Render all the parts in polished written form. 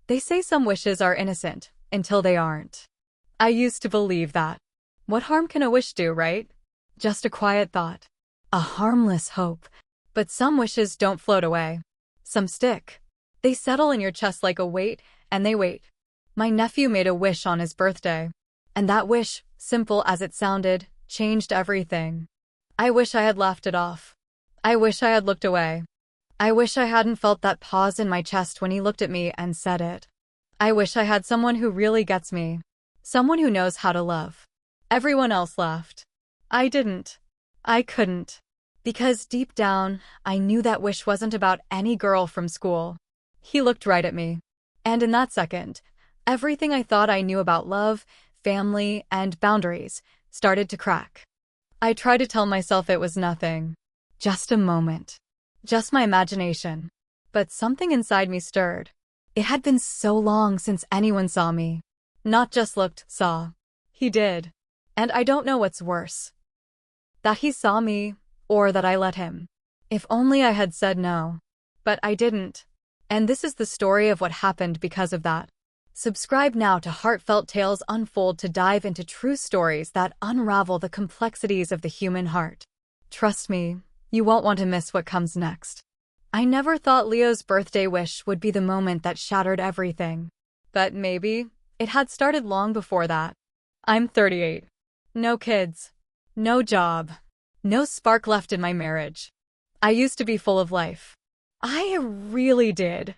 They say some wishes are innocent until they aren't. I used to believe that. What harm can a wish do, right? Just a quiet thought. A harmless hope. But some wishes don't float away. Some stick. They settle in your chest like a weight, and they wait. My nephew made a wish on his birthday. And that wish, simple as it sounded, changed everything. I wish I had laughed it off. I wish I had looked away. I wish I hadn't felt that pause in my chest when he looked at me and said it. I wish I had someone who really gets me. Someone who knows how to love. Everyone else laughed. I didn't. I couldn't. Because deep down, I knew that wish wasn't about any girl from school. He looked right at me. And in that second, everything I thought I knew about love, family, and boundaries started to crack. I tried to tell myself it was nothing. Just a moment. Just my imagination. But something inside me stirred. It had been so long since anyone saw me. Not just looked, saw. He did. And I don't know what's worse. That he saw me, or that I let him. If only I had said no. But I didn't. And this is the story of what happened because of that. Subscribe now to Heartfelt Tales Unfold to dive into true stories that unravel the complexities of the human heart. Trust me, you won't want to miss what comes next. I never thought Leo's birthday wish would be the moment that shattered everything. But maybe it had started long before that. I'm 38. No kids. No job. No spark left in my marriage. I used to be full of life. I really did.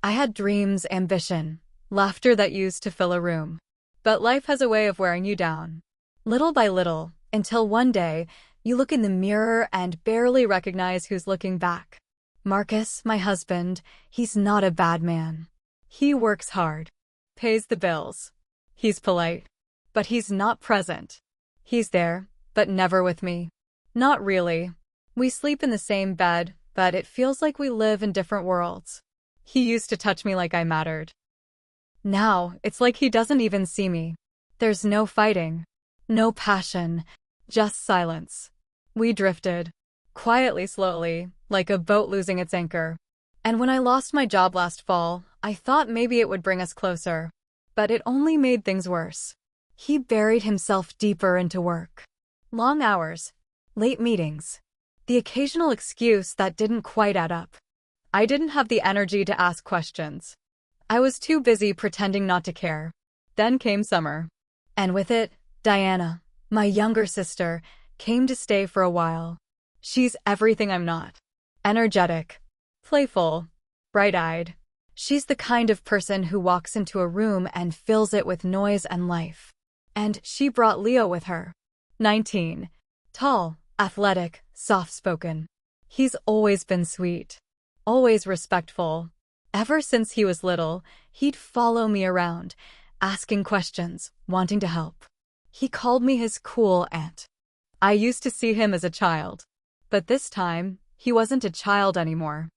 I had dreams, ambition, laughter that used to fill a room. But life has a way of wearing you down. Little by little, until one day, you look in the mirror and barely recognize who's looking back. Marcus, my husband, he's not a bad man. He works hard. Pays the bills. He's polite. But he's not present. He's there, but never with me. Not really. We sleep in the same bed, but it feels like we live in different worlds. He used to touch me like I mattered. Now, it's like he doesn't even see me. There's no fighting. No passion. Just silence. We drifted. Quietly, slowly, like a boat losing its anchor. And when I lost my job last fall, I thought maybe it would bring us closer. But it only made things worse. He buried himself deeper into work. Long hours. Late meetings. The occasional excuse that didn't quite add up. I didn't have the energy to ask questions. I was too busy pretending not to care. Then came summer. And with it, Diana, my younger sister, came to stay for a while. She's everything I'm not. Energetic. Playful. Bright-eyed. She's the kind of person who walks into a room and fills it with noise and life. And she brought Leo with her. 19. Tall, athletic, soft-spoken. He's always been sweet. Always respectful. Ever since he was little, he'd follow me around, asking questions, wanting to help. He called me his cool aunt. I used to see him as a child. But this time, he wasn't a child anymore.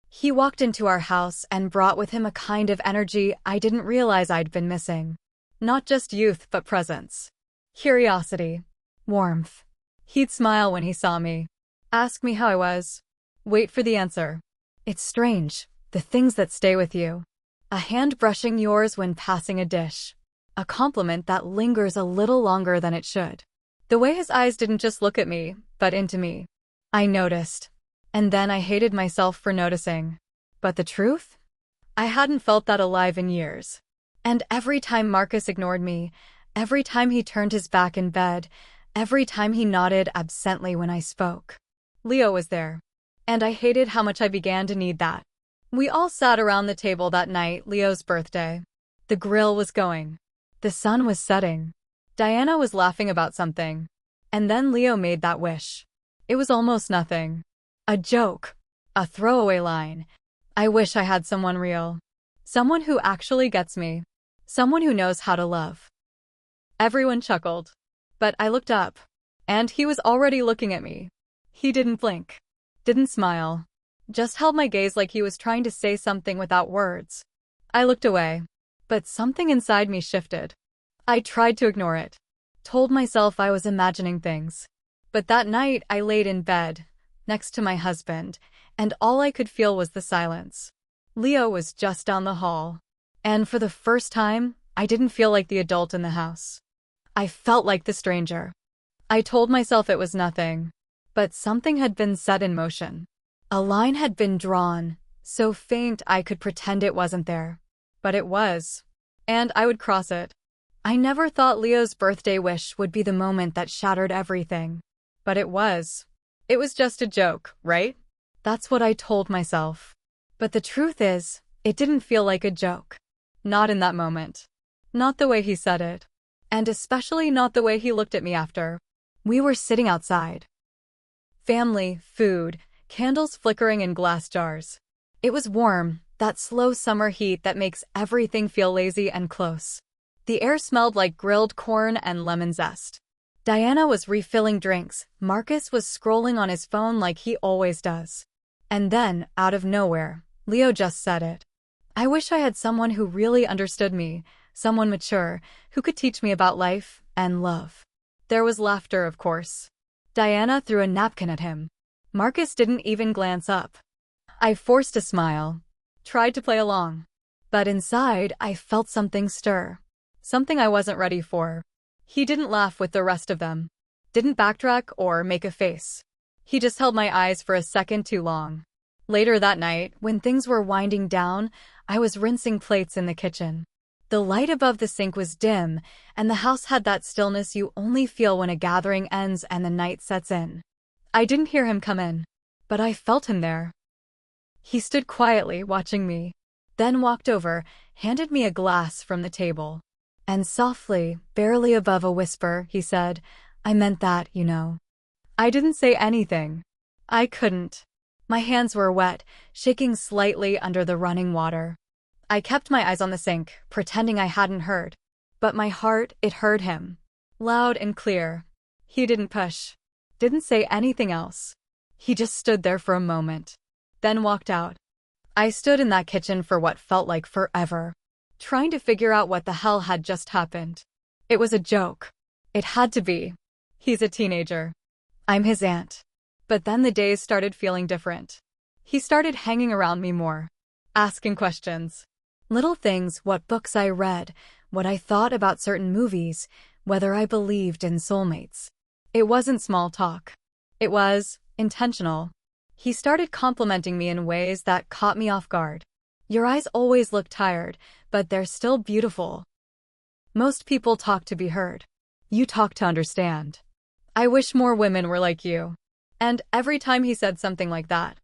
He walked into our house and brought with him a kind of energy I didn't realize I'd been missing. Not just youth, but presence. Curiosity. Warmth. He'd smile when he saw me. Ask me how I was. Wait for the answer. It's strange, the things that stay with you. A hand brushing yours when passing a dish. A compliment that lingers a little longer than it should. The way his eyes didn't just look at me, but into me. I noticed. And then I hated myself for noticing. But the truth? I hadn't felt that alive in years. And every time Marcus ignored me, every time he turned his back in bed, every time he nodded absently when I spoke, Leo was there. And I hated how much I began to need that. We all sat around the table that night, Leo's birthday. The grill was going. The sun was setting. Diana was laughing about something. And then Leo made that wish. It was almost nothing. A joke. A throwaway line. I wish I had someone real. Someone who actually gets me. Someone who knows how to love. Everyone chuckled. But I looked up. And he was already looking at me. He didn't blink. Didn't smile. Just held my gaze like he was trying to say something without words. I looked away. But something inside me shifted. I tried to ignore it. Told myself I was imagining things. But that night I laid in bed, next to my husband, and all I could feel was the silence. Leo was just down the hall. And for the first time, I didn't feel like the adult in the house. I felt like the stranger. I told myself it was nothing, but something had been set in motion. A line had been drawn, so faint I could pretend it wasn't there. But it was, and I would cross it. I never thought Leo's birthday wish would be the moment that shattered everything. But it was. It was just a joke, right? That's what I told myself. But the truth is, it didn't feel like a joke. Not in that moment. Not the way he said it. And especially not the way he looked at me after. We were sitting outside. Family, food, candles flickering in glass jars. It was warm, that slow summer heat that makes everything feel lazy and close. The air smelled like grilled corn and lemon zest. Diana was refilling drinks. Marcus was scrolling on his phone like he always does. And then, out of nowhere, Leo just said it. I wish I had someone who really understood me, someone mature, who could teach me about life and love. There was laughter, of course. Diana threw a napkin at him. Marcus didn't even glance up. I forced a smile, tried to play along. But inside, I felt something stir. Something I wasn't ready for. He didn't laugh with the rest of them. Didn't backtrack or make a face. He just held my eyes for a second too long. Later that night, when things were winding down, I was rinsing plates in the kitchen. The light above the sink was dim, and the house had that stillness you only feel when a gathering ends and the night sets in. I didn't hear him come in, but I felt him there. He stood quietly, watching me, then walked over, handed me a glass from the table. And softly, barely above a whisper, he said, I meant that, you know. I didn't say anything. I couldn't. My hands were wet, shaking slightly under the running water. I kept my eyes on the sink, pretending I hadn't heard. But my heart, it heard him. Loud and clear. He didn't push. Didn't say anything else. He just stood there for a moment. Then walked out. I stood in that kitchen for what felt like forever, trying to figure out what the hell had just happened. It was a joke. It had to be. He's a teenager. I'm his aunt. But then the days started feeling different. He started hanging around me more. Asking questions. Little things, what books I read, what I thought about certain movies, whether I believed in soulmates. It wasn't small talk. It was intentional. He started complimenting me in ways that caught me off guard. Your eyes always look tired, but they're still beautiful. Most people talk to be heard. You talk to understand. I wish more women were like you. And every time he said something like that,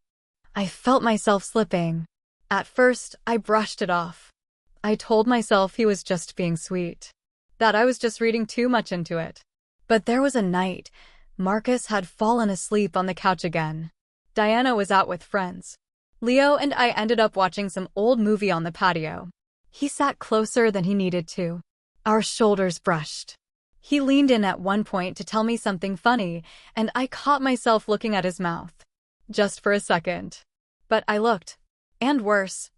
I felt myself slipping. At first, I brushed it off. I told myself he was just being sweet, that I was just reading too much into it. But there was a night, Marcus had fallen asleep on the couch again. Diana was out with friends. Leo and I ended up watching some old movie on the patio. He sat closer than he needed to. Our shoulders brushed. He leaned in at one point to tell me something funny, and I caught myself looking at his mouth. Just for a second. But I looked. And worse.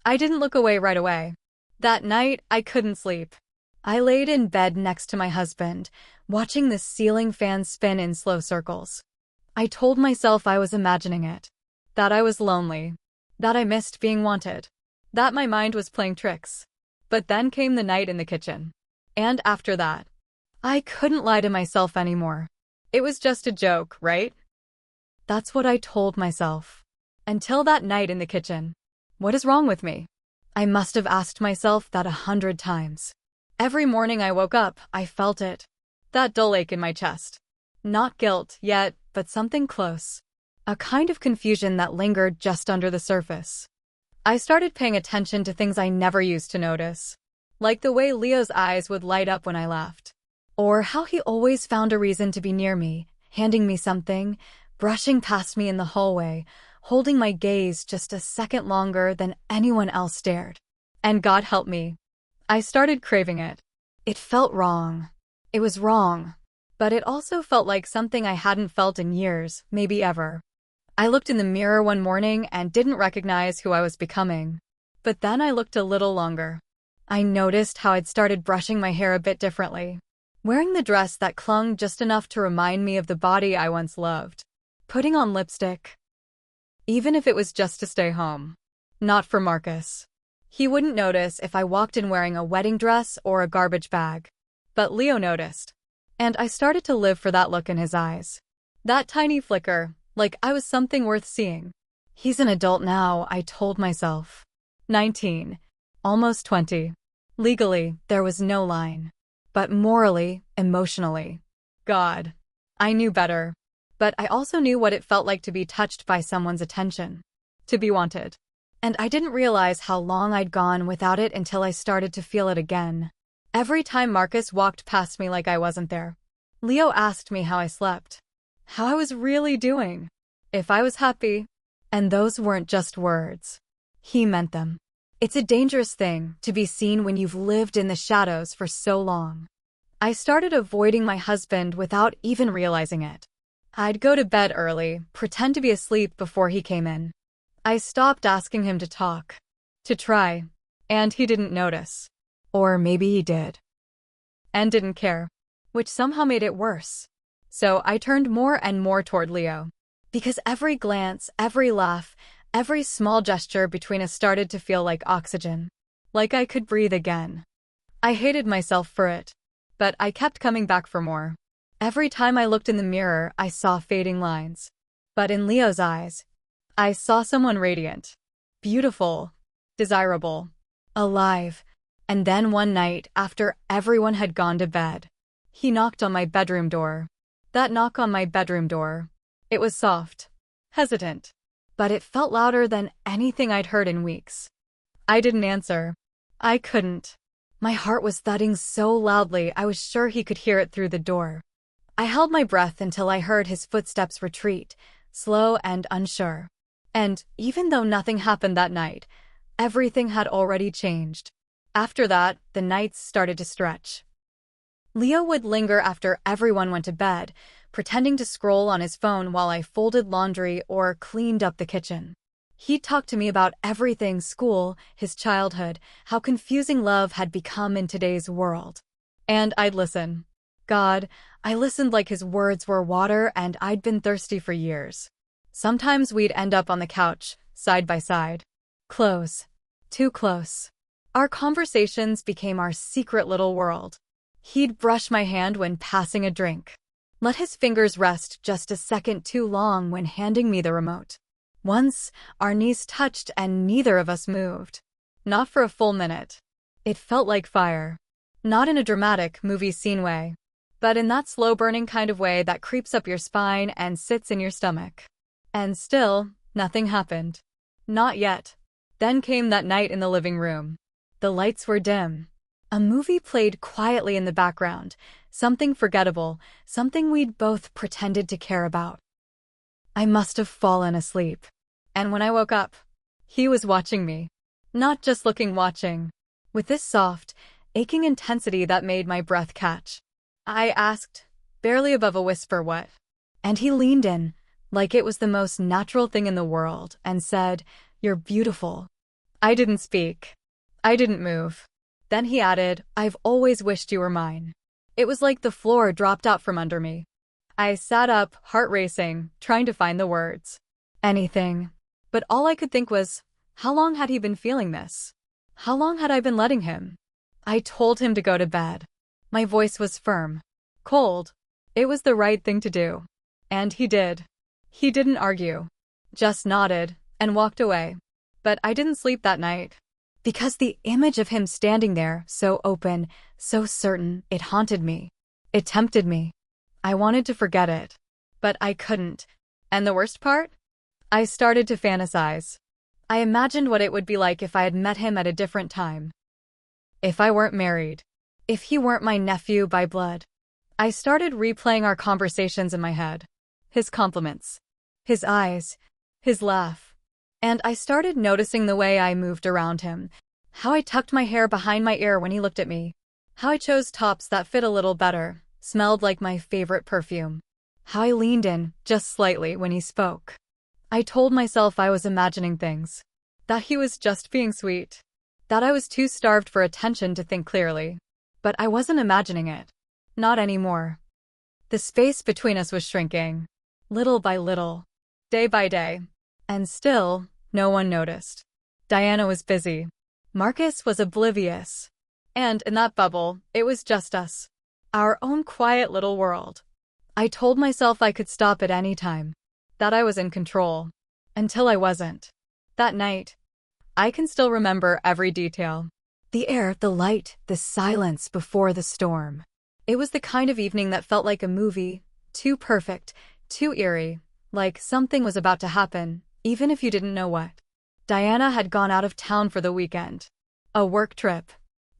I didn't look away right away. That night, I couldn't sleep. I laid in bed next to my husband, watching the ceiling fan spin in slow circles. I told myself I was imagining it. That I was lonely. That I missed being wanted. That my mind was playing tricks. But then came the night in the kitchen. And after that, I couldn't lie to myself anymore. It was just a joke, right? That's what I told myself. Until that night in the kitchen. What is wrong with me? I must have asked myself that 100 times. Every morning I woke up, I felt it. That dull ache in my chest. Not guilt yet, but something close. A kind of confusion that lingered just under the surface. I started paying attention to things I never used to notice. Like the way Leo's eyes would light up when I laughed. Or how he always found a reason to be near me, handing me something, brushing past me in the hallway, holding my gaze just a second longer than anyone else stared. And God help me. I started craving it. It felt wrong. It was wrong. But it also felt like something I hadn't felt in years, maybe ever. I looked in the mirror one morning and didn't recognize who I was becoming. But then I looked a little longer. I noticed how I'd started brushing my hair a bit differently. Wearing the dress that clung just enough to remind me of the body I once loved. Putting on lipstick. Even if it was just to stay home. Not for Marcus. He wouldn't notice if I walked in wearing a wedding dress or a garbage bag. But Leo noticed. And I started to live for that look in his eyes. That tiny flicker, like I was something worth seeing. He's an adult now, I told myself. 19. Almost 20. Legally, there was no line. But morally, emotionally. God. I knew better. But I also knew what it felt like to be touched by someone's attention. To be wanted. And I didn't realize how long I'd gone without it until I started to feel it again. Every time Marcus walked past me like I wasn't there. Leo asked me how I slept. How I was really doing. If I was happy. And those weren't just words. He meant them. It's a dangerous thing to be seen when you've lived in the shadows for so long. I started avoiding my husband without even realizing it. I'd go to bed early, pretend to be asleep before he came in. I stopped asking him to talk. To try. And he didn't notice. Or maybe he did. And didn't care. Which somehow made it worse. So I turned more and more toward Leo. Because every glance, every laugh, every small gesture between us started to feel like oxygen. Like I could breathe again. I hated myself for it. But I kept coming back for more. Every time I looked in the mirror, I saw fading lines. But in Leo's eyes, I saw someone radiant. Beautiful. Desirable. Alive. And then one night, after everyone had gone to bed, he knocked on my bedroom door. That knock on my bedroom door. It was soft. Hesitant. But it felt louder than anything I'd heard in weeks. I didn't answer. I couldn't. My heart was thudding so loudly I was sure he could hear it through the door. I held my breath until I heard his footsteps retreat, slow and unsure. And even though nothing happened that night, everything had already changed. After that, the nights started to stretch. Leo would linger after everyone went to bed, pretending to scroll on his phone while I folded laundry or cleaned up the kitchen. He'd talk to me about everything: school, his childhood, how confusing love had become in today's world. And I'd listen. God, I listened like his words were water and I'd been thirsty for years. Sometimes we'd end up on the couch, side by side. Close. Too close. Our conversations became our secret little world. He'd brush my hand when passing a drink. Let his fingers rest just a second too long when handing me the remote. Once, our knees touched and neither of us moved. Not for a full minute. It felt like fire. Not in a dramatic movie scene way, but in that slow-burning kind of way that creeps up your spine and sits in your stomach. And still, nothing happened. Not yet. Then came that night in the living room. The lights were dim. A movie played quietly in the background, something forgettable, something we'd both pretended to care about. I must have fallen asleep. And when I woke up, he was watching me. Not just watching. With this soft, aching intensity that made my breath catch. I asked, barely above a whisper, what? And he leaned in, like it was the most natural thing in the world, and said, "You're beautiful." I didn't speak. I didn't move. Then he added, "I've always wished you were mine." It was like the floor dropped out from under me. I sat up, heart racing, trying to find the words. Anything. But all I could think was, how long had he been feeling this? How long had I been letting him? I told him to go to bed. My voice was firm. Cold. It was the right thing to do. And he did. He didn't argue. Just nodded and walked away. But I didn't sleep that night. Because the image of him standing there, so open, so certain, it haunted me. It tempted me. I wanted to forget it. But I couldn't. And the worst part? I started to fantasize. I imagined what it would be like if I had met him at a different time. If I weren't married. If he weren't my nephew by blood. I started replaying our conversations in my head. His compliments. His eyes. His laugh. And I started noticing the way I moved around him. How I tucked my hair behind my ear when he looked at me. How I chose tops that fit a little better, smelled like my favorite perfume. How I leaned in, just slightly, when he spoke. I told myself I was imagining things. That he was just being sweet. That I was too starved for attention to think clearly. But I wasn't imagining it. Not anymore. The space between us was shrinking. Little by little. Day by day. And still, no one noticed. Diana was busy. Marcus was oblivious. And in that bubble, it was just us. Our own quiet little world. I told myself I could stop at any time. That I was in control. Until I wasn't. That night, I can still remember every detail. The air, the light, the silence before the storm. It was the kind of evening that felt like a movie, too perfect, too eerie, like something was about to happen, even if you didn't know what. Diana had gone out of town for the weekend. A work trip.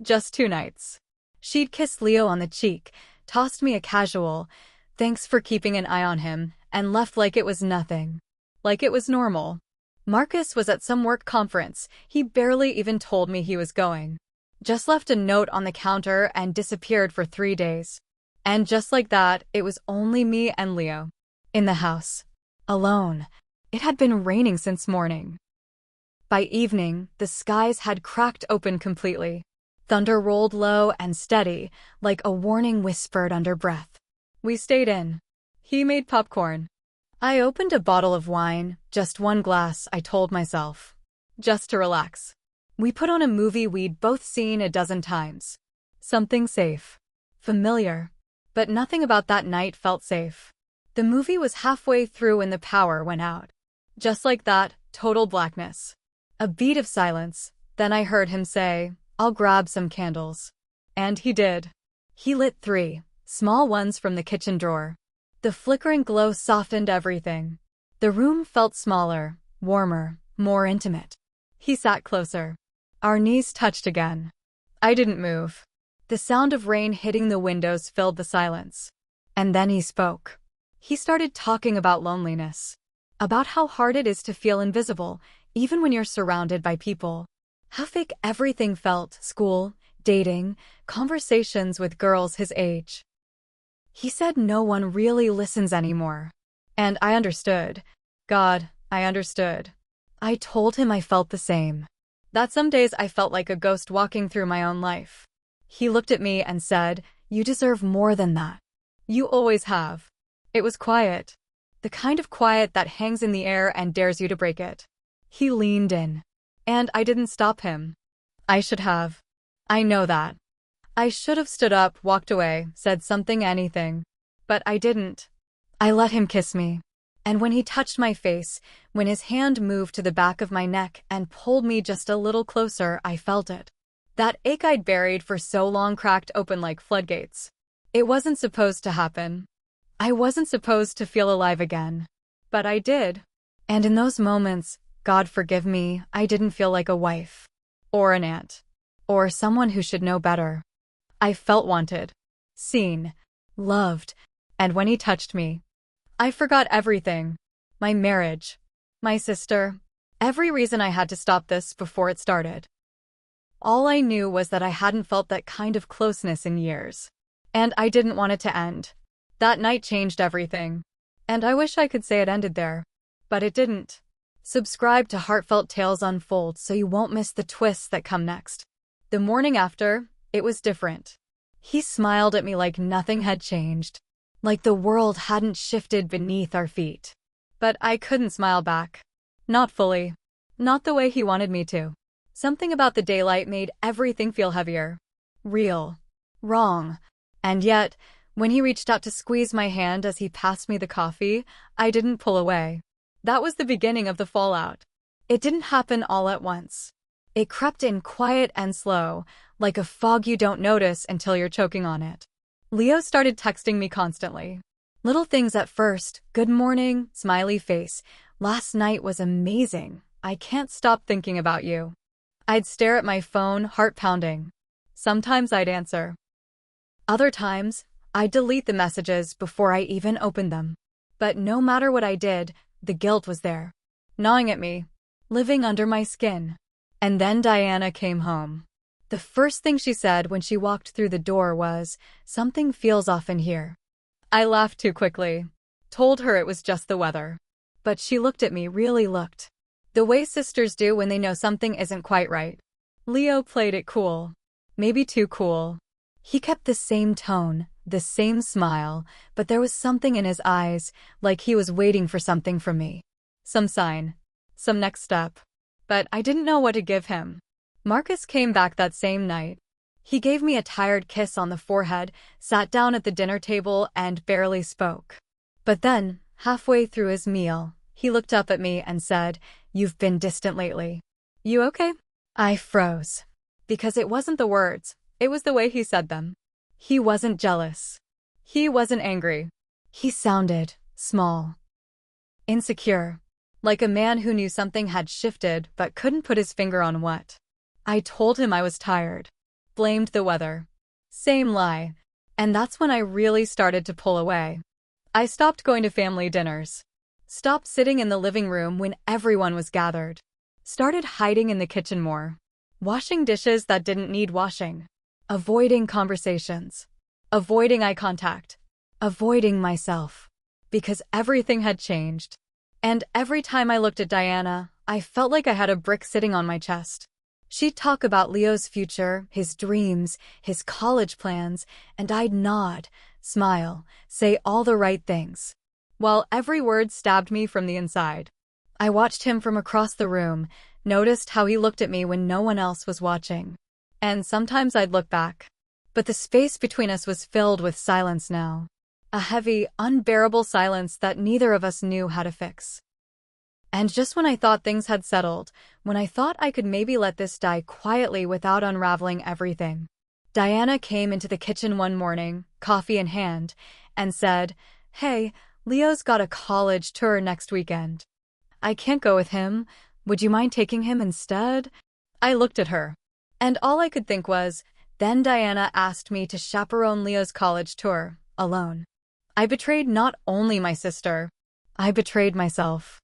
Just 2 nights. She'd kissed Leo on the cheek, tossed me a casual, "Thanks for keeping an eye on him," and left like it was nothing. Like it was normal. Marcus was at some work conference. He barely even told me he was going. Just left a note on the counter and disappeared for 3 days. And just like that, it was only me and Leo. In the house. Alone. It had been raining since morning. By evening, the skies had cracked open completely. Thunder rolled low and steady, like a warning whispered under breath. We stayed in. He made popcorn. I opened a bottle of wine, just 1 glass, I told myself. Just to relax. We put on a movie we'd both seen a dozen times. Something safe. Familiar. But nothing about that night felt safe. The movie was halfway through when the power went out. Just like that, total blackness. A beat of silence, then I heard him say, "I'll grab some candles." And he did. He lit 3, small ones from the kitchen drawer. The flickering glow softened everything. The room felt smaller, warmer, more intimate. He sat closer. Our knees touched again. I didn't move. The sound of rain hitting the windows filled the silence. And then he spoke. He started talking about loneliness. About how hard it is to feel invisible, even when you're surrounded by people. How fake everything felt, school, dating, conversations with girls his age. He said no one really listens anymore. And I understood. God, I understood. I told him I felt the same. That some days I felt like a ghost walking through my own life. He looked at me and said, "You deserve more than that. You always have." It was quiet. The kind of quiet that hangs in the air and dares you to break it. He leaned in. And I didn't stop him. I should have. I know that. I should have stood up, walked away, said something, anything. But I didn't. I let him kiss me. And when he touched my face, when his hand moved to the back of my neck and pulled me just a little closer, I felt it. That ache I'd buried for so long cracked open like floodgates. It wasn't supposed to happen. I wasn't supposed to feel alive again. But I did. And in those moments, God forgive me, I didn't feel like a wife. Or an aunt. Or someone who should know better. I felt wanted. Seen. Loved. And when he touched me, I forgot everything. My marriage. My sister. Every reason I had to stop this before it started. All I knew was that I hadn't felt that kind of closeness in years. And I didn't want it to end. That night changed everything. And I wish I could say it ended there. But it didn't. Subscribe to Heartfelt Tales Unfold so you won't miss the twists that come next. The morning after, it was different. He smiled at me like nothing had changed. Like the world hadn't shifted beneath our feet. But I couldn't smile back. Not fully. Not the way he wanted me to. Something about the daylight made everything feel heavier. Real. Wrong. And yet, when he reached out to squeeze my hand as he passed me the coffee, I didn't pull away. That was the beginning of the fallout. It didn't happen all at once. It crept in quiet and slow, like a fog you don't notice until you're choking on it. Leo started texting me constantly. Little things at first, "Good morning," smiley face, "Last night was amazing. I can't stop thinking about you." I'd stare at my phone, heart pounding. Sometimes I'd answer. Other times, I'd delete the messages before I even opened them. But no matter what I did, the guilt was there, gnawing at me, living under my skin. And then Diana came home. The first thing she said when she walked through the door was, "Something feels off in here." I laughed too quickly. Told her it was just the weather. But she looked at me, really looked. The way sisters do when they know something isn't quite right. Leo played it cool. Maybe too cool. He kept the same tone, the same smile, but there was something in his eyes, like he was waiting for something from me. Some sign. Some next step. But I didn't know what to give him. Marcus came back that same night. He gave me a tired kiss on the forehead, sat down at the dinner table, and barely spoke. But then, halfway through his meal, he looked up at me and said, "You've been distant lately. You okay?" I froze. Because it wasn't the words, it was the way he said them. He wasn't jealous. He wasn't angry. He sounded small, insecure, like a man who knew something had shifted but couldn't put his finger on what. I told him I was tired. Blamed the weather. Same lie. And that's when I really started to pull away. I stopped going to family dinners. Stopped sitting in the living room when everyone was gathered. Started hiding in the kitchen more. Washing dishes that didn't need washing. Avoiding conversations. Avoiding eye contact. Avoiding myself. Because everything had changed. And every time I looked at Diana, I felt like I had a brick sitting on my chest. She'd talk about Leo's future, his dreams, his college plans, and I'd nod, smile, say all the right things, while every word stabbed me from the inside. I watched him from across the room, noticed how he looked at me when no one else was watching. And sometimes I'd look back. But the space between us was filled with silence now. A heavy, unbearable silence that neither of us knew how to fix. And just when I thought things had settled, when I thought I could maybe let this die quietly without unraveling everything, Diana came into the kitchen one morning, coffee in hand, and said, "Hey, Leo's got a college tour next weekend. I can't go with him. Would you mind taking him instead?" I looked at her, and all I could think was, then Diana asked me to chaperone Leo's college tour, alone. I betrayed not only my sister, I betrayed myself.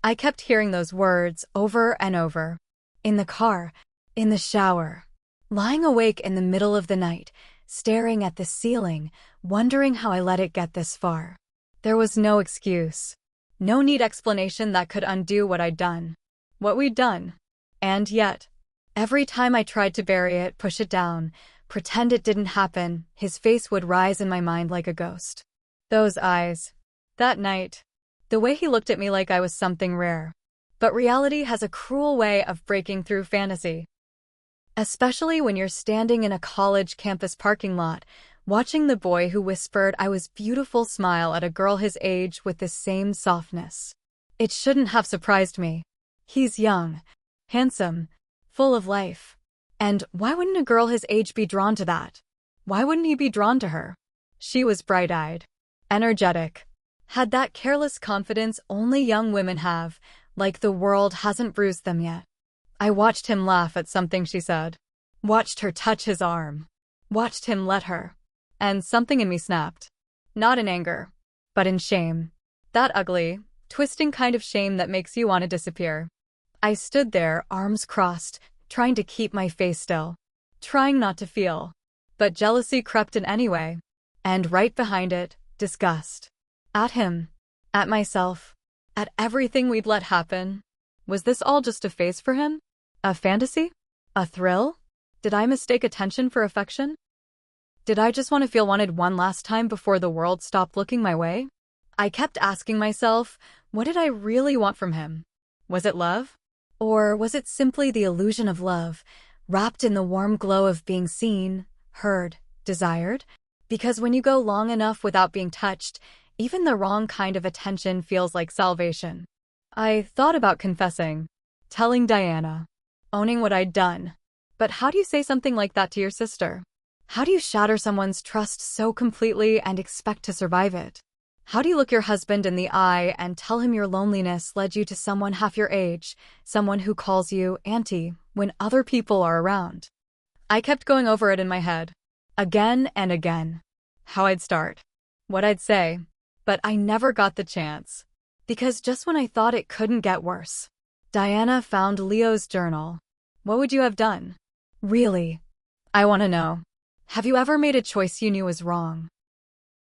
I kept hearing those words over and over. In the car, in the shower, lying awake in the middle of the night, staring at the ceiling, wondering how I let it get this far. There was no excuse. No neat explanation that could undo what I'd done. What we'd done. And yet, every time I tried to bury it, push it down, pretend it didn't happen, his face would rise in my mind like a ghost. Those eyes. That night. The way he looked at me like I was something rare. But reality has a cruel way of breaking through fantasy. Especially when you're standing in a college campus parking lot, watching the boy who whispered I was beautiful smile at a girl his age with the same softness. It shouldn't have surprised me. He's young, handsome, full of life. And why wouldn't a girl his age be drawn to that? Why wouldn't he be drawn to her? She was bright-eyed, energetic, had that careless confidence only young women have, like the world hasn't bruised them yet. I watched him laugh at something she said. Watched her touch his arm. Watched him let her. And something in me snapped. Not in anger, but in shame. That ugly, twisting kind of shame that makes you want to disappear. I stood there, arms crossed, trying to keep my face still. Trying not to feel. But jealousy crept in anyway. And right behind it, disgust. At him. At myself. At everything we'd let happen. Was this all just a phase for him? A fantasy? A thrill? Did I mistake attention for affection? Did I just want to feel wanted one last time before the world stopped looking my way? I kept asking myself, what did I really want from him? Was it love? Or was it simply the illusion of love, wrapped in the warm glow of being seen, heard, desired? Because when you go long enough without being touched, even the wrong kind of attention feels like salvation. I thought about confessing, telling Diana, owning what I'd done. But how do you say something like that to your sister? How do you shatter someone's trust so completely and expect to survive it? How do you look your husband in the eye and tell him your loneliness led you to someone half your age, someone who calls you auntie, when other people are around? I kept going over it in my head, again and again. How I'd start, what I'd say. But I never got the chance. Because just when I thought it couldn't get worse, Diana found Leo's journal. What would you have done? Really? I want to know. Have you ever made a choice you knew was wrong?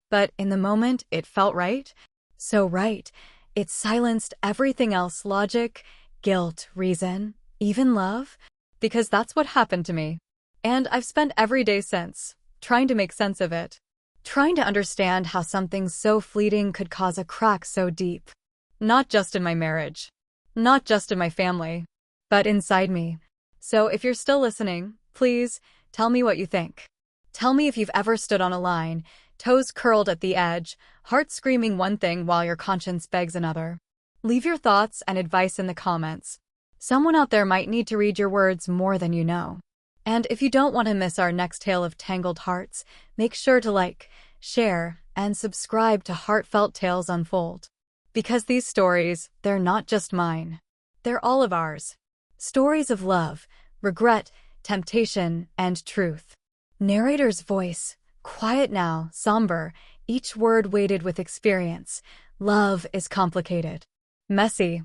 But in the moment, it felt right. So right. It silenced everything else, logic, guilt, reason, even love. Because that's what happened to me. And I've spent every day since, trying to make sense of it. Trying to understand how something so fleeting could cause a crack so deep. Not just in my marriage. Not just in my family. But inside me. So if you're still listening, please tell me what you think. Tell me if you've ever stood on a line, toes curled at the edge, heart screaming one thing while your conscience begs another. Leave your thoughts and advice in the comments. Someone out there might need to read your words more than you know. And if you don't want to miss our next tale of tangled hearts, make sure to like, share, and subscribe to Heartfelt Tales Unfold. Because these stories, they're not just mine. They're all of ours. Stories of love, regret, temptation, and truth. Narrator's voice, quiet now, somber, each word weighted with experience. Love is complicated, messy,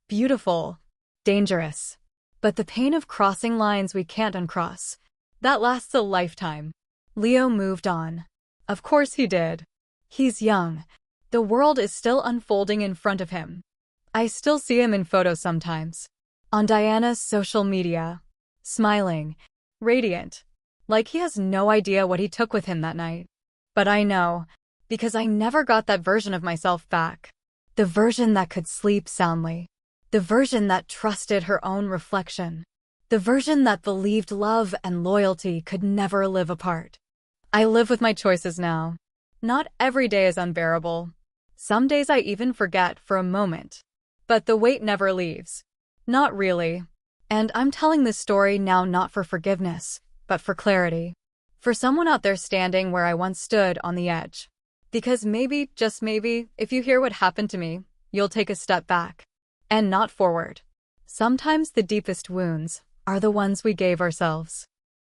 beautiful, dangerous. But the pain of crossing lines we can't uncross, that lasts a lifetime. Leo moved on. Of course he did. He's young. The world is still unfolding in front of him. I still see him in photos sometimes. On Diana's social media. Smiling. Radiant. Like he has no idea what he took with him that night. But I know. Because I never got that version of myself back. The version that could sleep soundly. The version that trusted her own reflection. The version that believed love and loyalty could never live apart. I live with my choices now. Not every day is unbearable. Some days I even forget for a moment. But the weight never leaves. Not really. And I'm telling this story now not for forgiveness, but for clarity. For someone out there standing where I once stood on the edge. Because maybe, just maybe, if you hear what happened to me, you'll take a step back. And not forward. Sometimes the deepest wounds are the ones we gave ourselves.